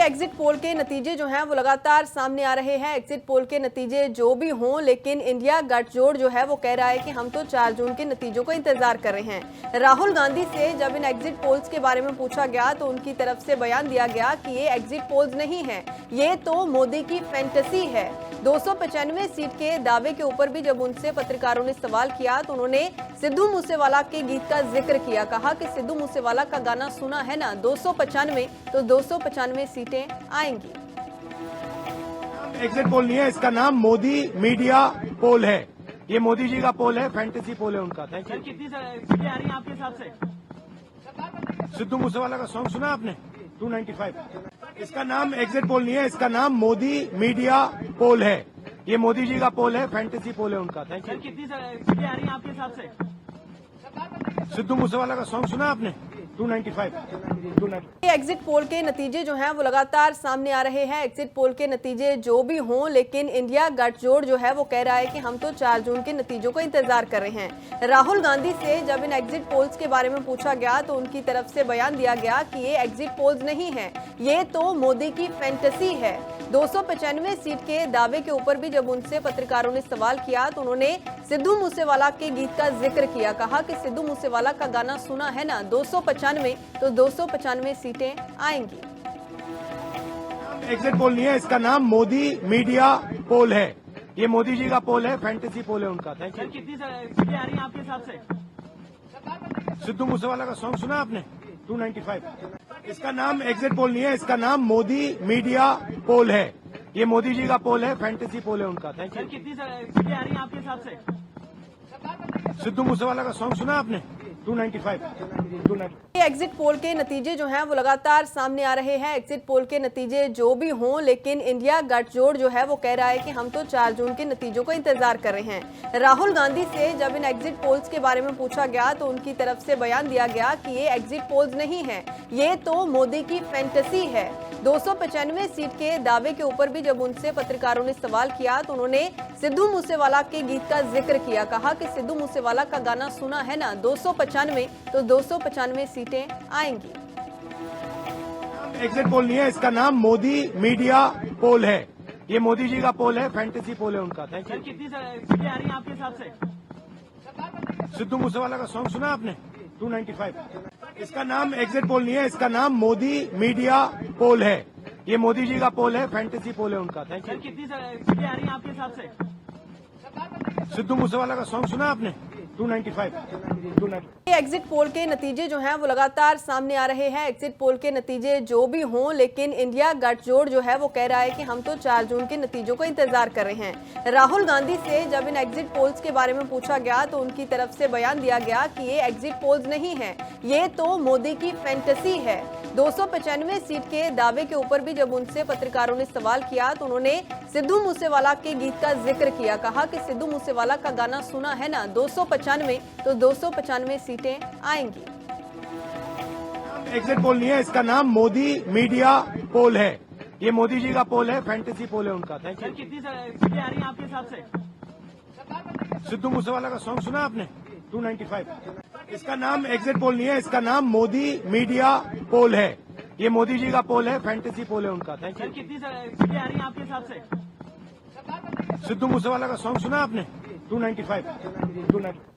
Exit poll के नतीजे जो हैं वो लगातार सामने आ रहे हैं। एग्जिट पोल के नतीजे जो भी हों, लेकिन इंडिया गठजोड़ जो है वो कह रहा है कि हम तो 4 जून के नतीजों का इंतजार कर रहे हैं। राहुल गांधी से जब इन एग्जिट पोल्स के बारे में पूछा गया तो उनकी तरफ से बयान दिया गया कि ये एग्जिट पोल्स नहीं है, ये तो मोदी की फैंटेसी है। 295 सीट के दावे के ऊपर भी जब उनसे पत्रकारों ने सवाल किया तो उन्होंने सिद्धू मूसेवाला के गीत का जिक्र किया। कहा कि सिद्धू मूसेवाला का गाना सुना है ना, 295 तो 295 सीटें आएंगी। एग्जिट पोल नहीं है, इसका नाम मोदी मीडिया पोल है। ये मोदी जी का पोल है, फैंटेसी पोल है उनका। Thank you. कितनी सीटें आ रही हैं आपके हिसाब से? सिद्धू मूसेवाला का सॉन्ग सुना आपने? 295। इसका नाम एग्जिट पोल नहीं है, इसका नाम मोदी मीडिया पोल है। ये मोदी जी का पोल है, फैंटेसी पोल है उनका। Thank you. कितनी सीटें आ रही हैं आपके हिसाब से? सिद्धू मूसेवाला का सॉन्ग सुना आपने? 295। एग्जिट पोल के नतीजे जो हैं वो लगातार सामने आ रहे हैं। एग्जिट पोल के नतीजे जो भी हों, लेकिन इंडिया गठजोड़ जो है वो कह रहा है कि हम तो 4 जून के नतीजों का इंतजार कर रहे हैं। राहुल गांधी से जब इन एग्जिट पोल्स के बारे में पूछा गया तो उनकी तरफ से बयान दिया गया कि ये एग्जिट पोल्स नहीं है, ये तो मोदी की फैंटेसी है। 295 सीट के दावे के ऊपर भी जब उनसे पत्रकारों ने सवाल किया तो उन्होंने सिद्धू मूसेवाला के गीत का जिक्र किया। कहा कि सिद्धू मूसेवाला का गाना सुना है ना, 295 तो 295 सीटें आएंगी। एग्जिट पोल नहीं है, इसका नाम मोदी मीडिया पोल है। ये मोदी जी का पोल है, फैंटेसी पोल है उनका। Thank you. कितनी सीटें आ रही हैं आपके हिसाब से? सिद्धू मूसेवाला का सॉन्ग सुना आपने? 295। इसका नाम एग्जिट पोल नहीं है, इसका नाम मोदी मीडिया पोल है। ये मोदी जी का पोल है, फैंटेसी पोल है उनका। Thank you. कितनी सीटें आ रही हैं आपके हिसाब से? सिद्धू मूसेवाला का सॉन्ग सुना आपने? 295। एग्जिट पोल के नतीजे जो हैं वो लगातार सामने आ रहे हैं। एग्जिट पोल के नतीजे जो भी हों, लेकिन इंडिया गठजोड़ जो है वो कह रहा है कि हम तो 4 जून के नतीजों का इंतजार कर रहे हैं। राहुल गांधी से जब इन एग्जिट पोल्स के बारे में पूछा गया तो उनकी तरफ से बयान दिया गया कि ये एग्जिट पोल्स नहीं है, ये तो मोदी की फैंटेसी है। 295 सीट के दावे के ऊपर भी जब उनसे पत्रकारों ने सवाल किया तो उन्होंने सिद्धू मूसेवाला के गीत का जिक्र किया। कहा कि सिद्धू मूसेवाला का गाना सुना है ना, 295 तो 295 सीटें आएंगी। एग्जिट पोल नहीं है, इसका नाम मोदी मीडिया पोल है। ये मोदी जी का पोल है, फैंटेसी पोल है उनका। Thank you. कितनी सीटें आ रही हैं आपके हिसाब से? सिद्धू मूसेवाला का सॉन्ग सुना आपने? 295। इसका नाम एग्जिट पोल नहीं है, इसका नाम मोदी मीडिया पोल है। ये मोदी जी का पोल है, फैंटेसी पोल है उनका। Thank you. कितनी सीटें आ रही हैं आपके हिसाब से? सिद्धू मूसेवाला का सॉन्ग सुना आपने? 295। एग्जिट पोल के नतीजे जो हैं वो लगातार सामने आ रहे हैं। एग्जिट पोल के नतीजे जो भी हों, लेकिन इंडिया गठजोड़ जो है वो कह रहा है कि हम तो 4 जून के नतीजों का इंतजार कर रहे हैं। राहुल गांधी से जब इन एग्जिट पोल्स के बारे में पूछा गया तो उनकी तरफ से बयान दिया गया कि ये एग्जिट पोल्स नहीं है, ये तो मोदी की फैंटेसी है। 295 सीट के दावे के ऊपर भी जब उनसे पत्रकारों ने सवाल किया तो उन्होंने सिद्धू मूसेवाला के गीत का जिक्र किया। कहा कि सिद्धू मूसेवाला का गाना सुना है ना, 295 तो 295 सीटें आएंगी। एग्जिट पोल नहीं है, इसका नाम मोदी मीडिया पोल है। ये मोदी जी का पोल है, फैंटेसी पोल है उनका। Thank you. कितनी सीटें आ रही हैं आपके हिसाब से? सिद्धू मूसेवाला का सॉन्ग सुना आपने? 295। इसका नाम एग्जिट पोल नहीं है, इसका नाम मोदी मीडिया पोल है। ये मोदी जी का पोल है, फैंटेसी पोल है उनका। Thank you. कितनी सीटें आ रही हैं आपके हिसाब से? सिद्धू मूसेवाला का सॉन्ग सुना आपने? 295।